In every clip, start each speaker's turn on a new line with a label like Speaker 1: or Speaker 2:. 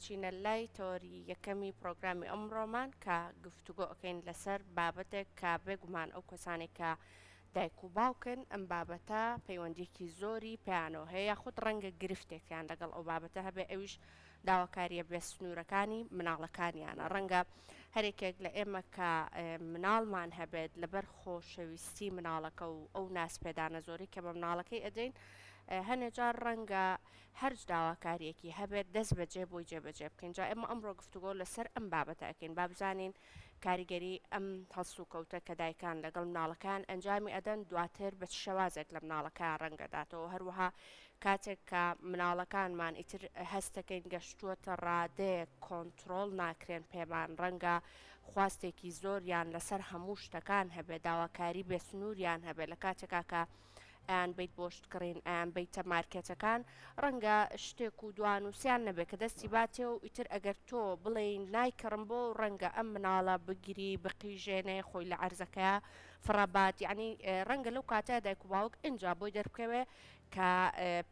Speaker 1: بچینە لای تۆری یەکەمی پرۆگرامی ئەمڕۆمان کە گفتوگۆ ئەەکەین لەسەر بابەتێک کە بێگومان ئەو کەسانێک کە دایک و باوکن ئەم بابەتە پەیوەندێکی زۆری پیانۆ هەیە خودت ڕەنگە گرفتێکیان لەگەڵ ئەو بابەتە هەبێ ئەویش داواکاریە بێ سنوورەکانی مناڵەکانیانە ڕەنگە هەرێکێک لە ئێمە کە مناڵمان هەبێت لەبەر خۆشەویستی مناڵەکە و ئەو ناسپێدانە زۆری کە بە مناڵەکەی ئەدەین هەنێجار ڕەنگە هەرج داواکاریەکی هەبێت دەست بەجێ بۆی جێبەجێ بکەین جا ئێمە ئەمڕۆ گفتوگۆ لەسەر ئەم بابەتە ئەکەین با بزانین کاریگەری ئەم هەڵسو و کەوتە کە دایکان لەگەڵ مناڵەکان ئەنجامی ئەدەن دواتر بە شەوازێک لە مناڵەکان ڕەنگەداتەوە هەروەها کاتێک کە مناڵەکانمان ئیتر هەستەکەین گەشتووەتە ڕادەیە کۆنتترۆل ناکرێن پێمان ڕەنگە خواستێکی زۆریان لەسەر هەموو شتەکان هەبێ داواکاری بێ سنووریان هەبێت لە کاتێکا کە ئەیان بیت بۆشتکڕین ئەیان بیتە مارکێتەکان ڕەنگە شتێک و دوانووسیان نەبێت کە دەستی باتێ و ئیتر ئەگەر تۆ بڵێین نایکڕم بۆ ڕەنگە ئەم مناڵە بگیری بقیژێنێ خۆی لە عەرزەکە فڕەبات یعنی ڕەنگە لەو کاتە دایک و باوک ئینجا بۆی دەربکەوێ کە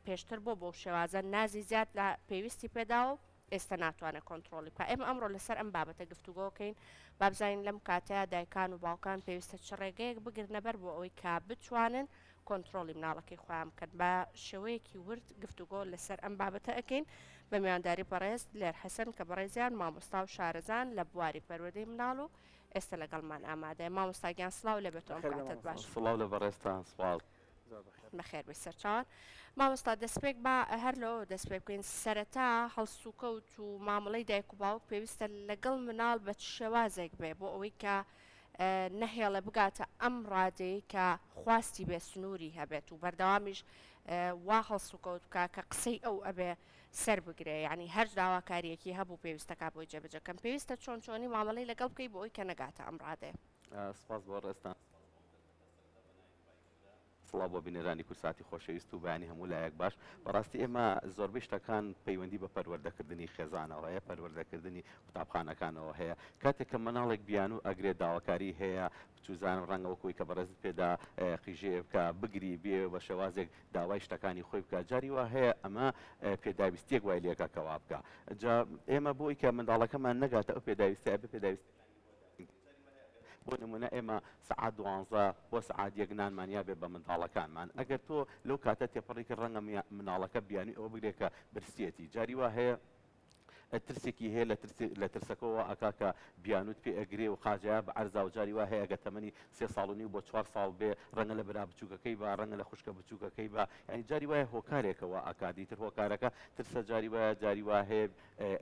Speaker 1: پێشتر بۆ شێوازە نازی زیاد لە پێویستی پێداوە ئێستا ناتوانێت کۆنتترۆلی بکە ئێمە ئەمڕۆ لەسەر ئەم بابەتە گفتوگۆکەین بابزانین لەم کاتەیە دایکان و باوکان پێویستە چ ڕێگەیەک بگرنەبەر بۆ ئەوەی کا بتوانن کۆنتترۆلی مناڵەکەی خۆیان بکەن بە شێوەیەکی ورد گفتوگۆ لەسەر ئەم بابەتە ئەەکەین بە میوانداری بەڕێز لێر حەسەن کە بەڕێزیان مامۆستا و شارەزان لە بواری پەروەردەی مناڵ و ئێستا لەگەڵمان ئامادەیە مامۆستاگیان سڵاو لە بێتەوە ئەم کاتت باش
Speaker 2: سڵاو لە بەڕێزتان سوال
Speaker 1: بەخێر بێ سەرچاوان مامۆستا دەستپێک بە هەر لەوە دەست پێ بکەین سەرەتا هەڵسوکەوت و مامەڵەی دایک و باوک پێویستە لەگەڵ مناڵ بە شێوازێک بێ بۆ ئەوەی کە نەهێڵە بگاتە ئەم ڕادەیە کە خواستی بێ سنووری هەبێت و بەردەوامیش وا هەڵسوکەوت بکە کە قسەی ئەو ئەبێ سەر بگرێ ینی هەر داواکاریەکی هەبوو پێویستەکە بۆی جێبەجەکەم پێویستە چۆن چۆنی مامەڵەی لەگەڵ بکەی بۆ ئەوی کە نەگاتە ئەم ڕادەیە
Speaker 2: سپاس بۆ ڕێستان سڵاو بۆ بینەرانی کورساتی خۆشەویست و بەیانی هەموو لایەک باش بەڕاستی ئێمە زۆربەی شتەکان پەیوەندی بە پەروەردەکردنی خێزانەوە هەیە پەروەردەکردنی قوتابخانەکانەوە هەیە کاتێک کە مناڵێک بیان و ئەگرێت داواکاری هەیە بچوزانم ڕەنگەوە کۆی کە بەڕێزت پێدا قیژێ بکە بگری بێ بە شێوازێک داوای شتەکانی خۆی بکە جاری وا هەیە ئەمە پێداویستێک وای لێکە کەوا بکە جا ئێمە بۆی کە منداڵەکەمان نەگاتە ئەو پێداویستە بە پێداویست بۆ نمونە ئێمە سعات 12 بۆ سعات 1 نانمانیا بێ بە منداڵەکانمان ئەگەر تۆ لەو کاتە تێپەڕێکی ڕەنگە مناڵەکە بیانی ئەوە بگرێکە برسێتی جاری وا هەیە ترسێکی هەیە لە ترسەکەەوە ئاکاکە بیانوت پێ ئەگرێ و خاجیا بە عەرزا و جاری وا هەیە گەتەمەنی 3 ساڵنی بۆ 4 ساڵ بێ ڕەنگە لە برا بچووکەکەی بە ڕەنگە لە خوشکە بچووکەکەی بە ینی جاری وایە هۆکارێکەوە ئاکادی تر هۆکارەکە ترسە جاری وایە جاری وا هەیە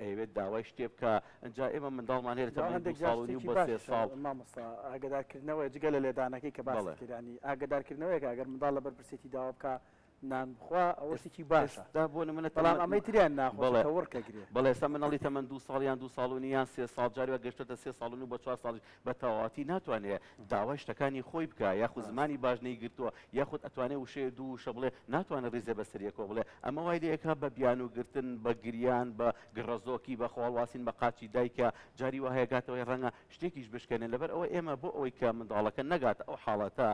Speaker 2: ئەوێت داوای شتێ بکە ئەجا ئێمە منداڵمان هێرە تەمەنی 2 ساڵنی بۆ 3 ساڵ
Speaker 3: مامۆستا ئاگدارکردنەوەی جگە لە لێدانەکەی کە باسی کردانی ئاگدارکردنەوەیەک ئەگەر منداڵ لەبەر پرسێتی داوا بکە نانخوا ئەوەشتێکی باشە
Speaker 2: دا بۆ نمونە
Speaker 3: بەڵام ئەمەی تریان ناخۆڵە وەرکەگرێ
Speaker 2: بەڵێ ئێستا مناڵی تەمەەن 2 ساڵیان 2 ساڵونیان 3 ساڵ جاری گەشتە 3 ساڵنی بۆ 4 ساڵ بە تەواتی ناتوانێت داوای شتەکانی خۆی بکە یاخود زمانی باش نەیگرتووە یاخود ئەتوانێت وشەیە دوو شە بڵێ ناتوانێت ڕێزە بەسەریەکەوە بڵێ ئەمە وای لەیەکە بە بیان و گرتن بە گریان بە گڕەزۆکی بە خۆڵواسین بە قاچی دایکە جاری وهەیە گاتەوەی ڕەنگە شتێکیش بشکێنێن لەبەر ئەوە ئێمە بۆ ئەوەی کە منداڵەکە نەگاتە ئەو حاڵەتە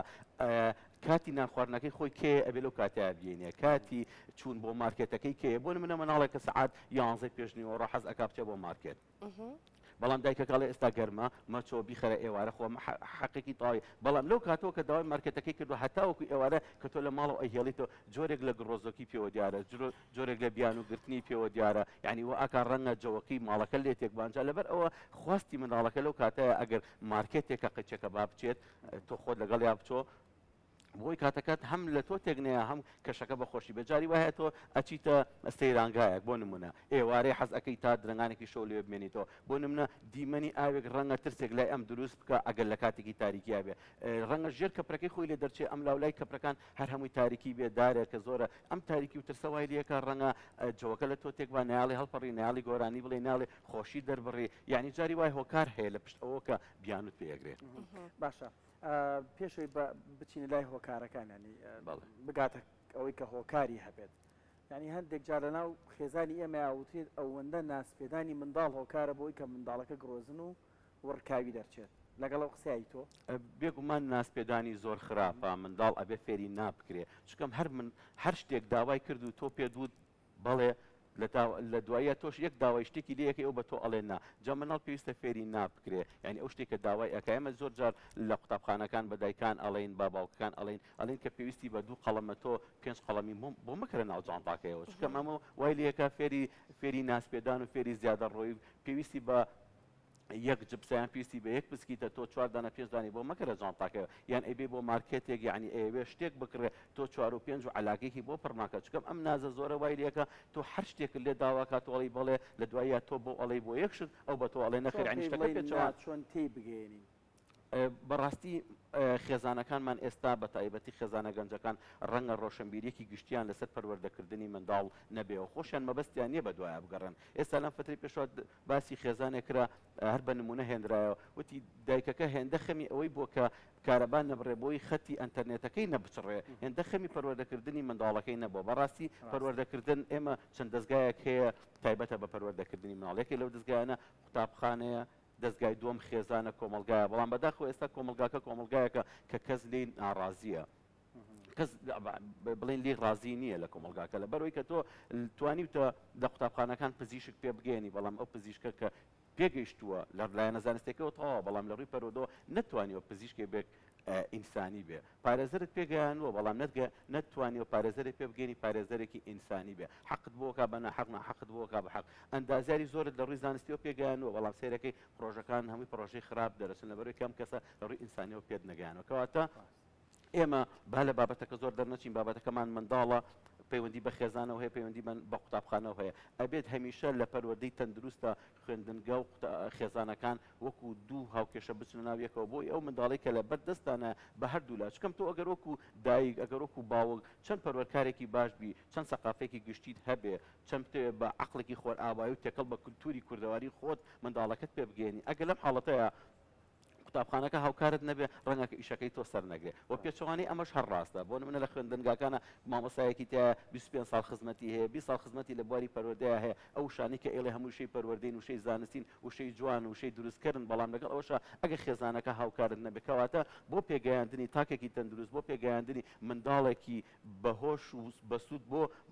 Speaker 2: کاتی نانخواردنەکەی خۆی کێ ئەبێ لەو کاتیا بێنێ کاتی چوون بۆ مارکێتەکەی کێ بۆ منە مناڵێک کە سعات 11 پێشنیوە ڕە حەز ئەکا بچێ بۆ مارکێت بەڵام دایکەکەڵێ ئێستا گەرمە مەچۆ بیخەرە ئێوارە خۆ حەقێکی تاوی بەڵام لەو کاتەوە کە داوای مارکێتەکەی کردو هەتاوەکو ئێوارە کە تۆ لە ماڵەوە ئەهێڵیتەوە جۆرێک لە گڕۆزۆکی پێوە دیارە جۆرێک لە بیان و گرتنی پێوە دیارە یعنی وە ئاکا ڕەنگە جەوەکی ماڵەکە لێ تێکبانجا لەبەر ئەوە خواستی منداڵەکە لەو کاتەیە ئەگەر مارکێتێکە قچێکە با بچێت تۆ خۆت لەگەڵ یا بچۆ بۆی کاتەکەت هەم لە تۆ تێکنەیە هەم کەشەکە بەخۆشی بەجاری وایە تۆ ئەچیتە سەیرانگایەک بۆ نمونە ئێوارەی حەز ئەەکەی تا درنگانێکی شەو لێ بمێنیتەوە بۆ نمونە دیمەنی ئاوێک ڕەنگە ترسێک لای ئەم دروست بکە ئەگەر لە کاتێکی تاریکیا بێ ڕەنگە ژێر کەپرەکەی خۆی لێ دەرچێ ئەم لاولای کەپرەکان هەر هەمووی تاریکی بێ دارێک کە زۆرە ئەم تاریکی و ترسە وای لەکە ڕەنگە جەوەکە لە تۆ تێک بە ناڵی هەڵپەڕی ناڵی گۆرانی بڵێ ناڵێ خۆشی دەربڕێ یعنی جاری وای هۆکار هەیە لە پشت ئەوە کە بیانوت پێگرێت
Speaker 3: باشە پێشەوەی بچینە لای هۆکارەکانانی بگاتە ئەوەی کە هۆکاری هەبێت ینی هەندێک جار لە ناو خێزانی ئێمە یاوترێت ئەوەندە ناسپێدانی منداڵ هۆکارە بۆی کە منداڵەکە گرۆزن و وەرکاوی دەرچێت لەگەڵ ئەو قسەی تۆ
Speaker 2: بێگومان ناسپێدانی زۆر خراپە منداڵ ئەبێ فێری نابکرێ چکەم هەر شتێک داوای کرد و تۆ پێ دوود بەڵێ لە دوایە تۆش یەک داوای شتێکی لەیەکەی ئەو بە تۆ ئەڵێ نا جا مناڵ پێویستە فێری نابکرێ یعنی ئەو شتێکە داوای ئەکە ئێمە زۆر جار لە قوتابخانەکان بە دایکان ئەڵێن با باوکەکان ئەڵێن کە پێویستی بە 2 قەڵەمە تۆ 5 قەڵەمی بۆ مەکرە ناو جانتاکەیەوە چکە ئەمە وای لەکە فێری ناسپێدان و فێری زیادە ڕۆی پێویستی بە یەک جبسیان پێویستی بە یەک پسکیتە تۆ 4 دانە 5 دانی بۆ مەکرە جانتاکەوە یان ئەبێ بۆ مارکێتێک یعنی ئەوێ شتێک بکرێ تۆ 4 و 5 و علاقێکی بۆ پڕناکە چکەم ئەم نازە زۆرە وای لەکە تۆ هەر شتێک لێ داواکات وڵی بڵێ لە دوایە تۆ بۆ ئەڵێ بۆ یەکشت ئەو بە تۆ ئەڵێ نەخێر عنی شتەکە پێچەوە
Speaker 3: چۆن تێی بگەێنین
Speaker 2: بەڕاستی خێزانەکانمان ئێستا بە تایبەتی خێزانە گەنجەکان ڕەنگە ڕۆشنبیریەکی گشتیان لەسەر پەروەردەکردنی منداڵ نەبێەوە خۆشیان مەبەستیان نییە بە دوایە بگەڕن ئێستا لەم فتری پێشەوە باسی خێزانێک کرا هەر بە نمونە هێنرایەوە وتی دایکەکە هێندە خەمی ئەوەی بۆ کە کارەبان نەبڕێ بۆی خەتی ئەنتەرنێتەکەی نەبچڕێ هێندە خەمی پەروەردەکردنی منداڵەکەی نەبووە بەڕاستی پەروەردەکردن ئێمە چەند دەستگایەک هەیە تایبەتە بە پەروەردەکردنی مناڵێکی لەو دەستگایانە قوتابخانەیە دەستگای دووەم خێزانە کۆمەلگایە بەڵام بەداخۆ ئێستا کۆمەلگایەکە کە کەس لێ ناڕازیە کەس بڵێن لێ ڕازی نییە لە کۆمەلگاکە لە بەرەوەی کە تۆ توانیتە لە قوتابخانەکان پزیشک پێ بگەێنی بەڵام ئەو پزیشکە کە پێگەیشتووە لە لایەنە زانستێکەوە تەواوە بەڵام لە ڕووی پەرۆدەوە نەتوانیەوە پزیشکێ بێک ئینسانی بێ پارێزەرت پێگەیانوە بەڵام نەتوانیەوە پارێزەرێک پێ بگەێنی پارێزەرێکی ئینسانی بێ حەقت بۆکە بە نەحەق ناحەقت بۆکە بە حەق ئەندازیاری زۆرت لە ڕووی زانستیەوە پێگەیانوە بەڵام سیرەکەی پرۆژەکان هەمووی پرۆژەی خراپ دەرەچن لەبەرەوەی کەم کەسە لە ڕووی ئینسانیەوە پێت نەگەیانەوە کەواتە ئێمە با لە بابەتەکە زۆر دەرنەچین بابەتەکەمان منداڵە پەیوەندی بە خێزانەوە هەیە پەیوەندی بە قوتابخانەوە هەیە ئەبێت هەمیشە لە پەروەردەی تەندروستە خوێندنگە و خێزانەکان وەکو دوو هاوکێشە بچنە ناو یەکەوە بۆی ئەو منداڵی کە لە بەردەستانە بە هەردوو لا چکەم تۆ ئەگەر وەکو دایک ئەگەر وەکو باوک چەند پەروەرکارێکی باش بی چەند سەقافێکی گشتیت هەبێ چەند بە عەقڵێکی خۆر ئابایی و تێکەڵ بە کولتوری کوردەواری خۆت منداڵەکەت پێ بگەێنی ئەگەر لەم حاڵەتەیە قوتابخانەکە هاوکارت نەبێ ڕەنگە ئیشەکەی تۆ سەر نەگرێ و پێچەوانی ئەمەش هەر ڕاستە بۆ نمونە لە خوێندنگاکانە مامۆسایەکی تایە 25 ساڵ خزمەتی هەیە 20 ساڵ خزمەتی لە بواری پەروەردەیە هەیە ئەو شانی کە ئێڵێ هەموو شەی پەروەردەین و شەی زانستین و شەی جوان و شەی دروستکردن بەڵام لەگەڵ ئەوەشە ئەگە خێزانەکە هاوکارت نەبێ کەواتە بۆ پێگەیاندنی تاکێکی تەندروست بۆ پێگەیاندنی منداڵێکی بەهۆش و بەسوود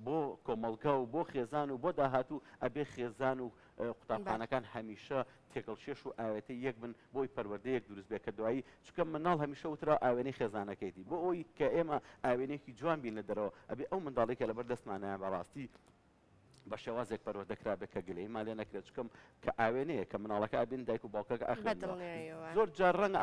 Speaker 2: بۆ کۆمەڵگا و بۆ خێزان و بۆ داهاتوو ئەبێ خێزان و قوتابخانەکان هەمیشە تێکەڵشێش و ئاوێتەی یەک بن بۆی پەروەردەیەک دروست بێ کە دوایی چکە مناڵ هەمیشە وترا ئاوێنەی خێزانەکەیتی بۆ ئەوی کە ئێمە ئاوێنێکی جوان بین لە دەرەوە ئەبێ ئەو منداڵێکە لەبەر دەستمانیان بەڕاستی بە شێوازێک پەروەردەکرا بێ کە گلەی مالێ نەکرێت چکەم کە ئاوێنەیە کە مناڵەکە ئابین دایک و باوکەکە ئەخوێنەوە زۆر جار ڕەنگە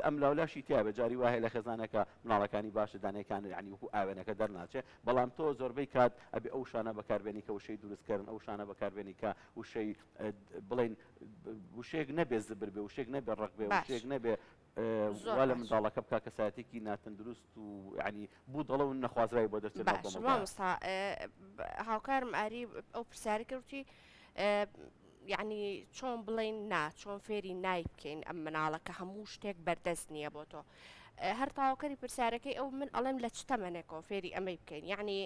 Speaker 2: ئەم لاولاشی تیا بە جاری وایە لە خێزانەکە مناڵەکانی باشە دانەکان ینی وەکو ئاوێنەکە دەرناچێت بەڵام تۆ زۆربەی کات ئەبێ ئەو شانە بەکاربێنی کە وشەی دروستکردن ئەو شانە بەکاربێنی کە وشەی بڵێن وشەیەک نەبێ زبر بێ وشێک نەبێ ڕق بێ وشێک نەبێ وا لە منداڵەکە بکا کەسایەتێکی ناتەندروست و ینی بوو دەڵە و نەخوازرای بۆ دەچێت
Speaker 1: مامۆستا هاوکارم ئاری ئەو پرسیاری کردی یعنی چۆن بڵێن نا چۆن فێری نای بکەین ئەم مناڵەکە هەموو شتێک بەردەست نییە بۆ تۆ هەر تاواکەری پرسیارەکەی ئەو من ئەڵێم لە چ تەمەنێکەوە فێری ئەمەی بکەین یعنی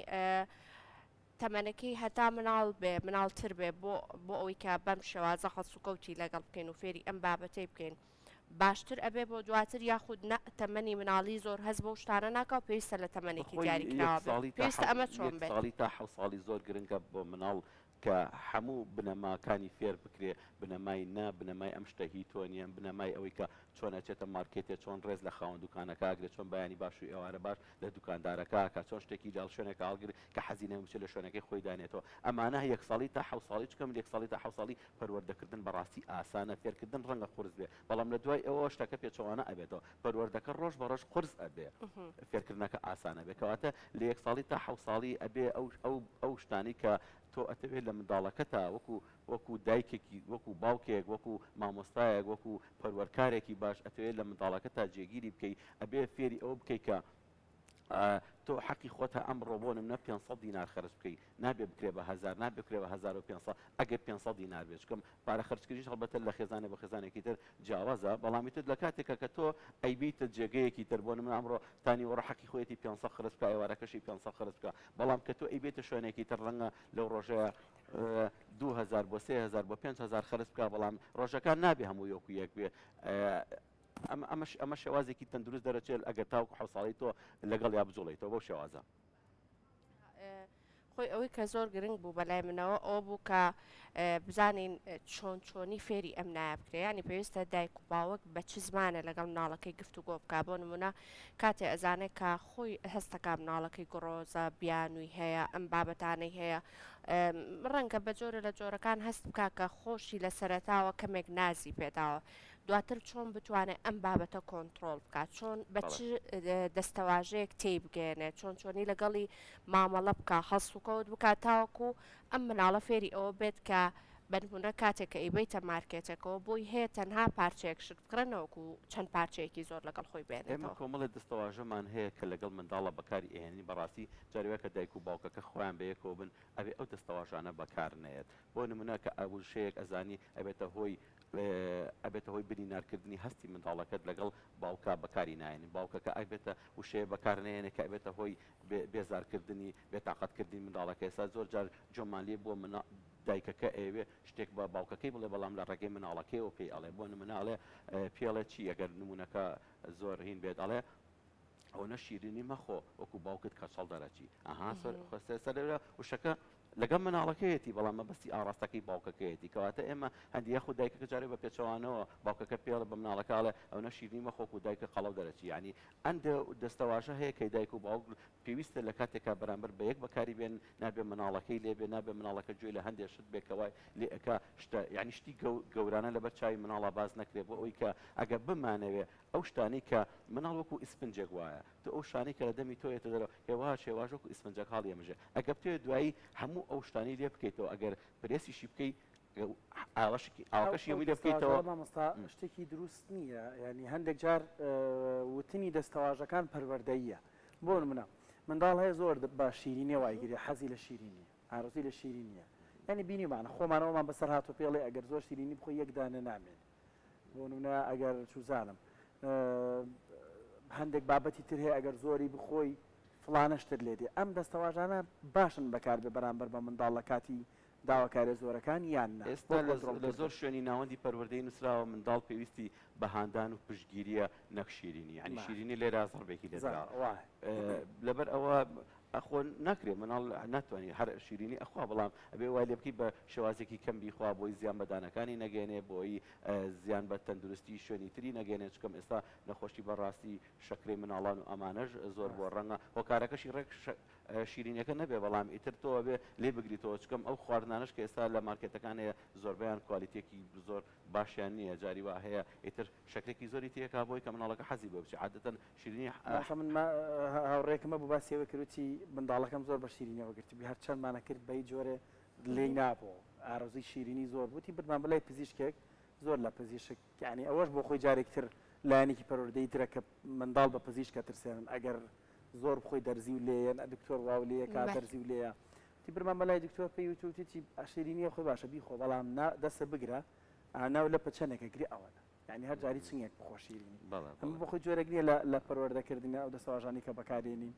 Speaker 1: تەمەنەکەی هەتا مناڵ بێ مناڵتر بێ بۆ ئەوەی کە بەم شێوازە خەسوکەوتی لەگەڵ بکەین و فێری ئەم بابەتەی بکەین باشتر ئەبێ بۆ دواتر یاخود تەمەنی مناڵی زۆر هەست بۆ شتانە ناکەوە پێویستە لە تەمەنێکی دیاریکراوە پێویستە ئەمە چۆن بێت
Speaker 2: ساڵی تا 7 ساڵی زۆر گرنگە بۆ مناڵ کە هەموو بنەماکانی فێر بکرێ بنەمای بنەمای ئەم شتە هی تۆ نیە بنەمای ئەوەی کە چۆن ئەچێتە مارکێتێ چۆن ڕێز لە خاوەن دوکانەکە ئاگرێت چۆن بەیانی باش و ئێوارە باش لە دوکاندارەکە کە چۆن شتێکی داڵ شوێنێک ئاڵگر کە حەزی نەموچێ لە شوێنەکەی خۆی دانێتەوە ئەمانە 1 ساڵی تا 7 ساڵی چکەم 1 ساڵی تا 7 ساڵی پەروەردەکردن بەڕاستی ئاسانە فێرکردن ڕەنگە قورس بێ بەڵام لە دوای ئەوە شتەکە پێچەوانە ئەبێتەوە پەروەردەکە ڕۆژ بە ڕۆژ قورس ئەبێ فێرکردنەکە ئاسانە بێ کەواتە لە 1 ساڵی تا 7 ساڵی ئەبێ ئەو شتانی کە تۆ ئەتەوێت لە منداڵەکەتە وەکو دایکێکی وەکو باوکێک وەکو مامۆستایەک وەکو پەروەرکارێکی باش ئەتەوێت لە منداڵەکە تا جێگیری بکەیت ئەبێ فێری ئەوە بکەیت کە تۆ حەقی خۆتە ئەمڕۆ بۆ نمونە 500 دینار خەرج بکەیت نابێ بکرێ بە 1000 نابێ بکرێ بە 1500 ئەگەر 500 دینار بێت چکەم پارە خەرجکردنیش هەڵبەتە لە خێزانێ بە خێزانێکی تر جیاوازە بەڵامی تر لە کاتێکە کە تۆ ئەیبیتە جێگەیەکی تر بۆ نمونە ئەمڕۆ تانی وەڕە حەقی خۆیەتی 500 خرج بکە ئێوارەکەشی 500 خرج بکە بەڵام کە تۆ ئەیبێتە شوێنێکی تر ڕەنگە لەو ڕۆژەیە 2000 بۆ 3000 بۆ 5000 خرج بکە بەڵام ڕۆژەکان نابێ هەموو یەکو یەک بێ ئەمە شێوازێکی تەندروست دەرەچێت ئەگەر تاوکو 7 ساڵی تۆ لەگەڵ یا بجوڵیتەوە بەو شێوازە
Speaker 1: خۆی ئەوەی کە زۆر گرنگ بوو بەلای منەوە ئەوە بوو کە بزانین چۆنی فێری ئەم نایە بکرێ ینی پێویستە دایک و باوک بە چ زمانە لەگەڵ مناڵەکەی گفتوگۆ بکا بۆ نمونە کاتێ ئەزانێت کە خۆی هەستەکە مناڵەکەی گڕۆزە بیانووی هەیە ئەم بابەتانەی هەیە ڕەنگە بە جۆرە لە جۆرەکان هەست بکا کە خۆشی لە سەرەتاوە کەمێک نازی پێداوە دواتر چۆن بتوانێت ئەم بابەتە کۆنتترۆل بکات چۆن بە چ دەستەواژەیەک تێی بگەێنێت چۆنی لەگەڵی مامەڵە بکە هەڵسوکەوت بکات تاوەکو ئەم مناڵە فێری ئەوە بێت کە بەنمونە کاتێک کە ئیبیتە مارکێتەکەەوە بۆی هەیە تەنها پارچەیەک شت بکڕنەوەکو چەند پارچەیەکی زۆر لەگەڵ خۆی
Speaker 2: ئێمە
Speaker 1: بێنێتەوە
Speaker 2: کۆمەڵە دەستەواژەمان هەیە کە لەگەڵ منداڵە بەکاری ئێنی بەڕاستی جاروێکە دایک و باوکەکە خۆیان بەیەکەوە بن ئەبێ ئەو دەستەواژانە بەکار نێت بۆ نمونە کە ئەوشەیەک ئەزانی ئەبێتە هۆی بنینارکردنی هەستی منداڵەکەت لەگەڵ باوکە بەکاری نایێنی باوکەکە ئەبێتە وشەیە بەکارنێنێک کە ئەبێتە هۆی بێزارکردنی بێتاقەتکردنی منداڵەکە ئێستا زۆر جار جۆمان لێ بۆ دایکەکە ئەوێ شتێک بە باوکەکەی بڵێ بەڵام لە ڕێگەی مناڵەکەیەوە پێی ئەڵێ بۆ مناڵێ پێڵێ چی ئەگەر نمونونەکە زۆر هین بێت ئەڵێ ئەو نە شیرینی مەخۆ وەکو باوکت کەچەڵ دەرەچی ئەها سەرێرە وشەکە لەگەڵ مناڵەکەیەتی بەڵام مەبەستی ئاڕاستەکەی باوکەکەیەتی کەواتە ئێمە هەندی یەخود دایکەکە جارێ بە پێچەوانەوە باوکەکە پێڵە بە مناڵەکەڵێ ئەو نە شیرینی مەخۆک و دایکە قەڵەو دەرەچی ینی ئەندە دەستەواژە هەیە کەی دایک و باوک پێویستە لە کاتێکا بەرامبەر بە یەک بەکاری بێن نابێ مناڵەکەی لێبێ نابێ مناڵەکە گوێ لە هەندێک شت بێکەوای لێ ئەکا شتە یعنی شتی گەورانە لەبەر چاوی مناڵە باز نەکرێت بۆ ئەوی کە ئەگە بمانەوێ ئەو شتانی کە مناڵ وەکو ئیسپنجێک وایە تو ئەو شتانی کە لە دەمی تۆیەتە دەرەوە هێواش هێواش وەکو ئیسپنجەک هاڵ ئێمەژێ ئەگە بتوێ دوایی هەموو ئەو شتانی لێ بکەیتەوە ئەگەر پرێسیشی بکەی ئاوەکەشی ئەوی لێ بکەیتەوە
Speaker 3: مامۆستا شتێکی دروست نییە ینی هەندێک جار وتنی دەستەواژەکان پەروەردەیە بۆ نمونە منداڵ هەیە زۆر بە شیرینی وایگیری حەزی لە شیرینی ئارزوی لە شیرینیە ینی بینیمانە خۆمانەوەمان بەسەر هاتو پێڵێ ئەگەر زۆر شیرینی بخۆی یەکدانە نامێن بۆ نمونە ئەگەر چوزانم هەندێک بابەتی تر هەیە ئەگەر زۆری بخۆی فڵانەشتر لێدێ ئەم دەستەواژانە باشن بەکار بێ بەرامبەر بە منداڵ لە کاتی داواکارە زۆرەکان یان
Speaker 2: ئێستا لە زۆر شوێنی ناوەندی پەروەردەی نووسراوە منداڵ پێویستی بەهاندان و پشتگیریە نەکشیرینی ینی شیرینی لێرا زەڕبێکی لێدرا لەبەر ئەوە ئەخۆ ناکرێت مناڵ ناتوانانی هەر شیرینی ئەخوا بەڵام ئەبێ وای لێ بکەی بە شێوازێکی کەم بیخوا بۆی زیان بەدانەکانی نەگەێنێ بۆی زیان بە تەندروستی شوێنی تری نەگەێنێ چکەم ئێستا نەخۆشی بەڕاستی شەکرێ مناڵان و ئەمانەش زۆر بۆ ڕەنگە هۆکارەکەشی ڕێک شیرینەکە نەبێ بەڵام ئیتر تۆ بێ لێ بگریتەوە چکەم ئەو خواردنانش کە ئێستا لە مارکێتەکان هەیە زۆربیان کوالیتێکی زۆر باشیان نییە جاری وا هەیە ئیتر شەکرێکی زۆری تێکا بۆی کە مناڵەکە حەزی بۆ بچی عادەتەن شیرینی
Speaker 3: من هاوڕێکمە بوو باسیەوە کردوتی منداڵەکەم زۆر بە شیرینەوە گرتی هەر چەندمانە کرد بەی جۆرە لێ نابۆ ئارزوی شیرینی زۆر بوتی بردمان بڵێ پزیشکێک زۆر لە پزیشک یعنی ئەوەش بۆ خۆی جارێکتر لایەنێکی پەروەردەی ترە کە منداڵ بە پزیشکە ترسێنن ئەگەر زۆر بخۆی دەرزی و لێیان دکتۆر واو لێیە کا دەرزی و لێیە تی برمان بەلای دکتۆر پێی وتوتی شیرینیە خۆی باشە بیخۆ بەڵام دەستە بگرە ناو لە پەچەنێکە گری ئەوەنە یعنی هەر جاری چنگێک بخۆ شیرینی هەموو بۆ خۆی جۆرەك نییە لە پەروەردەکردنی ئەو دەستەواژانی کە بەکارێنین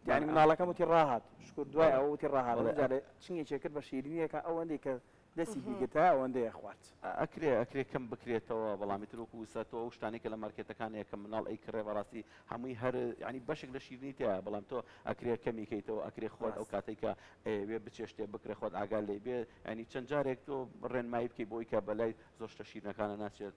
Speaker 3: یعنی مناڵەکەم وتی ڕاهات شکر دوای ئەو وتی ڕاهات جارێ چنگێکی کرد بە شیرینیەکە ئەوەندەی کە دەستی بیگەتا ئەوەندەیە خوارد
Speaker 2: ئەکرێ کەم بکرێتەوە بەڵامی ترۆک و وسەتەوە ئەو شتانی کە لە مارکێتەکانەیە کە مناڵ ئەی کڕێ بەڕاستی هەمووی هەر ینی بەشێک لە شیرینی تایە بەڵام تۆ ئەکرێ کەمیکەیتەوە ئەکرێ خۆت ئەو کاتێک کە وێ بچێشتێ بکرێ خۆت ئاگال لێ بێ ینی چەند جارێک تۆ ڕێنمایی بکەی بۆی کە بەلای زۆر شتە شیرینەکانە ناچێت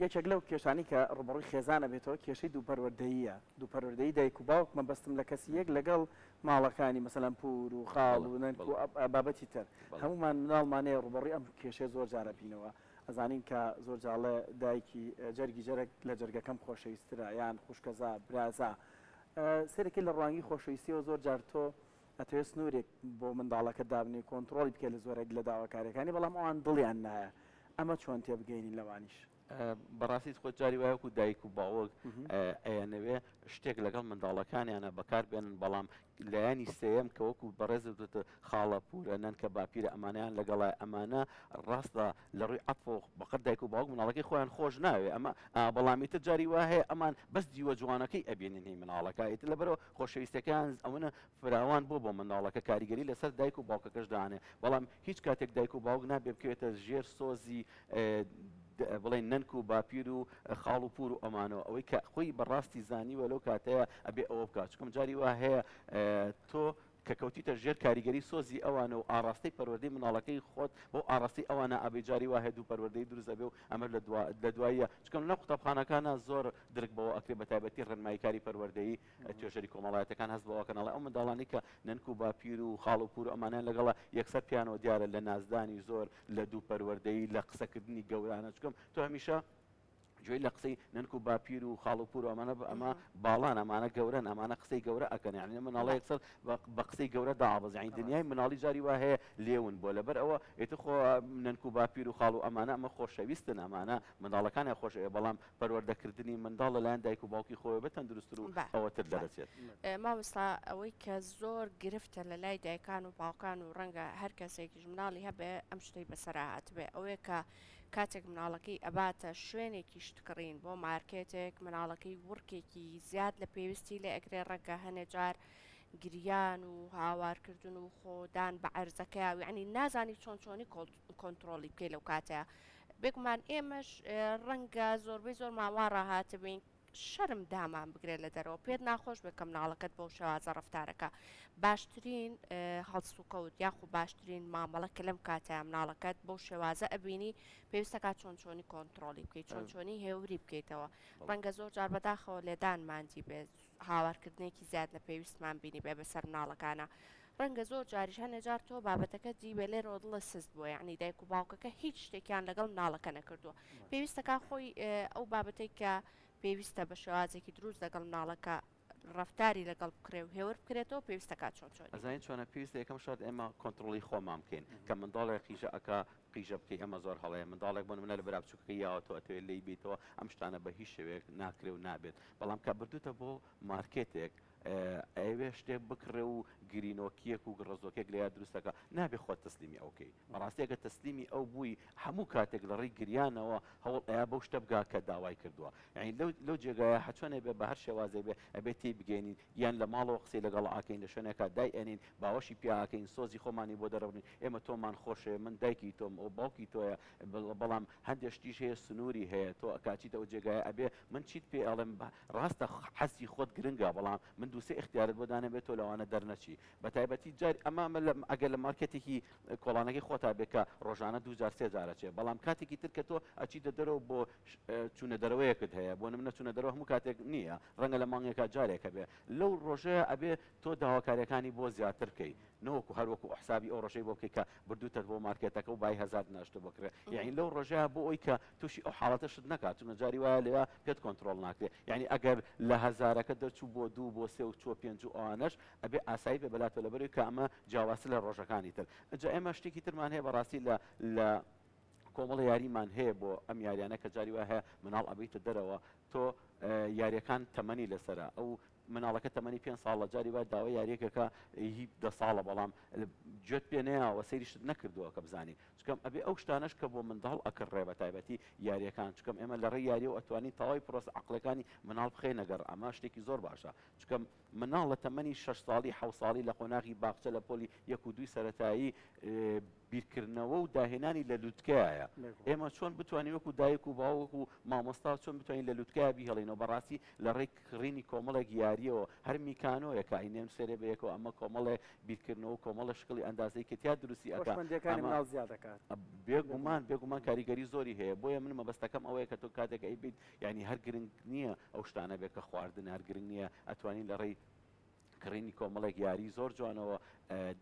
Speaker 3: یەکێک لەو کێشانی کە ڕوبڕووی خێزانە بێتەوە کێشەی دووپەروەردەییە دووپەروەردەیی دایک و باوک مەبەستم لە کەسی یەک لەگەڵ ماڵەکانی مەسەلەن پور و خاڵ و نەنگ و بابەتی تر هەمومان مناڵمانەیە ڕوبڕووی ئەم کێشەیە زۆر جارە بینەوە ئەزانین کە زۆر جاڵە دایکی جەرگی جەرگ لە جەرگەکەم خۆشەویسترە یان خوشکەزا برازا سەرێکی لە ڕوانگی خۆشەویستیەوە زۆر جار تۆ ئەتوێ سنوورێک بۆ منداڵەکە دابنی کۆنتترۆلی بکە لە زۆرێک لە داواکاریەکانی بەڵام ئەوان دڵیان نایە ئەمە چۆن تێبگەینی لەوانیش
Speaker 2: بەڕاستی خۆ جاری وایەکو دایک و باوەک ئەیانەوێ شتێک لەگەڵ منداڵەکانیانە بەکاربێنن بەڵام لایانی سێم کە وەکو بەڕێزت خاڵە پورە نەن کە باپیرە ئەمانیان لەگەڵای ئەمانە ڕاستە لە ڕووی عەتفۆ بەقەت دایک و باوک مناڵەکەی خۆیان خۆش ناوێ ئەمە بەڵامیتە جاری وا هەیە ئەمان بەس دیوە جوانەکەی ئەبێنن هی مناڵەکە ئیتر لەبەرەوە خۆشەویستەکان ئەوەنە فراوان بۆ مناڵەکە کاریگەری لەسەر دایک و باوکەکەش دانێ بەڵام هیچ کاتێک دایک و باوک نابێ بکەوێتە ژێر سۆزی بڵێ نەنک و باپیر و خاڵ و پور و ئەمانەوە ئەوەی کە خۆی بەڕاستی زانیوە لەو کاتەیە ئەبێ ئەوە بکات چکەم جاری وا هەیە تۆ کە کەوتیتە ژێر کاریگەری سۆزی ئەوانە و ئاڕاستەی پەروەردەی مناڵەکەی خۆت بۆ ئاڕاستی ئەوانە ئابێجاری وا هەیە و پەروەردەی دروست ئەبێ و ئەمە لە دواییە چکەم لە قوتابخانەکانە زۆر درک بەوە ئەکرێ بە تایبەتی ڕێنماییکاری پەروەردەیی توێژەری کۆمەڵایەتەکان هەست بەوە کەناڵە ئەو منداڵانی کە نەنک و باپیر و خاڵ و پور و ئەمانیان لەگەڵە یەکسەر پیانەوە دیارە لە نازدانی زۆر لە دوو پەروەردەی لە قسەکردنی گەورانە چکەم تۆ هەمیشە جوێی لە قسەی ننک و باپیر و خاڵ و پور و ئەمانە ئەمە باڵان ئەمانە گەورەن ئەمانە قسەی گەورە ئەکەن یعنی مناڵە یەکسەر بە قسەی گەورە داعەبەز یعنی دنیای مناڵی جاری وا هەیە لێون بۆ لەبەر ئەوە ئێتە خۆ ننک و باپیر و خاڵ و ئەمانە ئەمە خۆشەویستن ئەمانە منداڵەکانیان خۆشەوێ بەڵام پەروەردەکردنی منداڵ لەلایەن دایک و باوکی خۆی بە تەندروستتر و ئەوەتر دەرەچێت
Speaker 1: مامۆستا ئەوەی کە زۆر گرفتە لە لای دایکان و باوکان و ڕەنگە هەر کەسێکیش مناڵی هەبێ ئەم شتەی بەسەرهات بێ ئەوەیە کە کاتێک مناڵەکەی ئەباتە شوێنێکی شتکڕین بۆ مارکێتێک مناڵەکەی وڕکێکی زیاد لە پێویستی لە ئەگرێ ڕەنگە هەنێ جار گریان و هاوارکردن و خۆدان بە عەرزەکە یعنی نازانی چۆنی کۆنتترۆلی بکەی لەو کاتەیە بێگومان ئێمەش ڕەنگە زۆربەی زۆر ماوا ڕاهاتە بین شەرم دامان بگرێت لە دەرەوە پێت ناخۆش بێ کە مناڵەکەت بەو شێوازە ڕەفتارەکە باشترین هەڵس و کەوت یاخو باشترین مامەڵە کە لەم کاتەیە مناڵەکەت بەو شێوازە ئەبینی پێویستەکە چۆنی کۆنتترۆلی بکەیت چۆنی هێوری بکەیتەوە ڕەنگە زۆر جار بەداخەوە لێدانماندی بێت هاوارکردنێکی زیاد لە پێویستمان بینی بێ بەسەر مناڵەکانە ڕەنگە زۆر جاریش هەنێجار تۆ بابەتەکە دیبێ لێرەوە دڵە سست بووە یعنی دایک و باوکەکە هیچ شتێکیان لەگەڵ مناڵەکە نەکردووە پێویستەکە خۆی ئەو بابەتێک کە پێویستە بە شێوازێکی دروست لەگەڵ مناڵەکە ڕفتاری لەگەڵ بکرێ و هێور بکرێتەوە پێویستەکە چۆن
Speaker 2: ئەزانین چۆنە پێویستە یەکەم شاد ئێمە کۆنتترۆلی خۆمان بکەین کە منداڵێک قیژە ئەکا قیژە بکەی ئەمە زۆر هەڵەیە منداڵێک بۆ منە لە بەرا بچووکەکە یاوەتەوە توێ لی بیتەوە ئەم شتانە بە هیچ شێوەیەک ناکرێ و نابێت بەڵام کە بردوتە بۆ مارکێتێک ئەوێ شتێک بکڕێ و گرینۆکیەک و ڕزۆکێک لە یا دروستەکە نابێ خۆت تەسلیمی ئەوکەی بەڕاستیەکە تەسلیمی ئەو بووی هەموو کاتێک لە ڕێی گریانەوە هەوڵ ئەیا بەو شتە بگا کە داوای کردووە یعنی لەو جێگایە حچۆنێ بێ بە هەر شێوازێ بێ ئەبێت تێی بگەێنین یان لە ماڵەوە قسەی لەگەڵ ئاکەین لە شوێنێکە دای ئەنین باوەشی پیاکەین سۆزی خۆمانی بۆ دەرەبنین ئێمە تۆمان خۆشێ من دایکی تۆم ئەو باوکی تۆیە بەڵام هەندێک شتیش هەیە سنووری هەیە تۆ ئەکاچیتە ئەو جێگایە ئەبێ من چیت پێ ئەڵێم ڕاستە حەسی خۆت گرنگە بەڵام من دووسێ اختیارت بۆ دانەبێت تۆ لەوانە دەرنەچی بە تایبەتی جار ئەمە ئەگەر لە مارکێتێکی کۆڵانەکەی خۆتا بێکە ڕۆژانە دوو جار سێ جارەچێ بەڵام کاتێکی تر کە تۆ ئەچیتە دەرەوە بۆ چوونە دەرەوەیەکت هەیە بۆ نمونە چوونە دەرەوە هەموو کاتێک نییە ڕەنگە لە مانگێکا جارێکە بێ لەو ڕۆژەیە ئەبێ تۆ داواکاریەکانی بۆ زیاتر بکەی نەوەکو هەروەکو حسابی ئەو ڕۆژەی بۆ بکەی کە بردووتە بۆ مارکێتەکە و بای هەزار ناشتە بکرێ یعنی لەو ڕۆژەیە بۆ ئەوی کە تووشی ئەو حاڵەتە شت نکات چونە جاری وایە لێوە پێت کۆنتترۆل ناکرێت یعنی ئەگەر لە هەزارەکە دەرچوو بۆ دوو بۆ سێ و چوە پێنج و ئەوانەش ئەبێ ئاسایی بێ بەلاتۆ لەبەرەوەی کە ئەمە جیاواز لە ڕۆژەکانی تر جا ئێمە شتێکی ترمان هەیە بەڕاستی لە کۆمەڵە یاریمان هەیە بۆ ئەم یاریانە کە جاری وایە هەیە مناڵ ئەبیتە دەرەوە تۆ یاریەکان تەمەنی لەسرە ئەو مناڵەکە تەمەنی 5 ساڵ لە جاری وای داوای یاریەکەکە هی 10 ساڵە بەڵام گوێت پێ نەیەوە سەیریشت نەکردووە کە بزانین چکەم ئەبێ ئەو شتانەش کە بۆ منداڵ ئەکڕێ بە تایبەتی یاریەکان چکەم ئێمە لە ڕێی یاری و ئەتوانین تەواوی پرۆسە عەقڵەکانی مناڵ بخەی نەگەڕ ئەمە شتێکی زۆر باشە چکەم مناڵ لە تەمەنی 6 ساڵی 7 ساڵی لە قۆناغی باخچە لە پۆلی 1 و 2 سەرەتایی بیرکردنەوە و داهێنانی لە لووتکایە ئێمە چۆن بتوانین وەکو دایک و باوک و مامۆستا چۆن بتوانین لە لووتکایە بیهێڵینەوە بەڕاستی لە ڕێی کڕینی کۆمەڵێک یاریەوە هەر میکانۆیەکە ئینێم سێرێ بەیەکەوە ئەمە کۆمەڵێ بیرکردنەوە و کۆمەڵە شکڵی ئەندازەی کە تیا دروستی بێگومان کاریگەری زۆری هەیە بۆیە من مەبەستەکەم ئەوەیە کە تۆ کاتێک ئەیبیت یعنی هەر گرنگ نییە ئەو شتانە بێت کە خواردن هەر گرنگ نییە ئەتوانین لە ڕێی کڕینی کۆمەڵێک یاری زۆر جوانەوە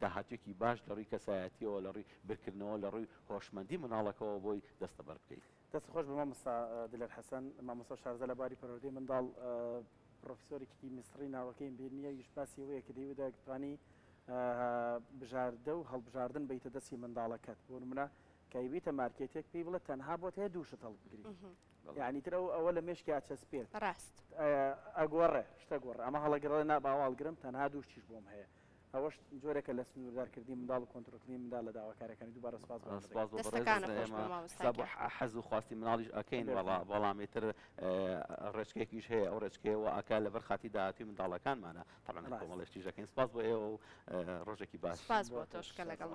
Speaker 2: داهاتوێکی باش لە ڕووی کەسایەتیەوە لە ڕووی برکردنەوە لە ڕووی هۆشمەندی مناڵەکەەوە بۆی دەستەبەر بکەیت
Speaker 3: دەست خۆش بە مامۆستا دلەر حەسەن مامۆستا شارزە لە باری پەروەردەی منداڵ پرۆفسۆرێکی میسری ناوەکەی بیر نییە یش باسی ئەوەیە کە دەیوێت دەتوانی بژاردە و هەڵبژاردن بیتە دەستی منداڵەکەت بۆ نمونە کەیبیتە مارکێتێک پێی بڵێت تەنها بۆت هەیە دووشت هەڵبگری یعنی تر ئەوە لە مێشکی ئاچەسپێت
Speaker 1: ڕاست
Speaker 3: ئەگۆڕێ شتە گۆڕ ئەمە هەڵەگەڕێ ناباواڵگرم تەنها دووشتیش بۆم هەیە ئەوەش جۆرێکە لە سنووردارکردی منداڵ و کۆنتترۆلی منداڵ لە داواکارەکانی دووبارە سپاس
Speaker 2: حەز و خواستی مناڵیش ئەکەین بەڵامێتر ڕێچکێکیش هەیە ئەو ڕێچکەوە ئاکا لەبەر خاتی داهاتی منداڵەکانمانە تەڵەن کۆمەڵێشتیژەکەین سپاس بۆ ئێوە و ڕۆژێکی باش
Speaker 1: سپاس بۆ تۆشکە لەگەڵ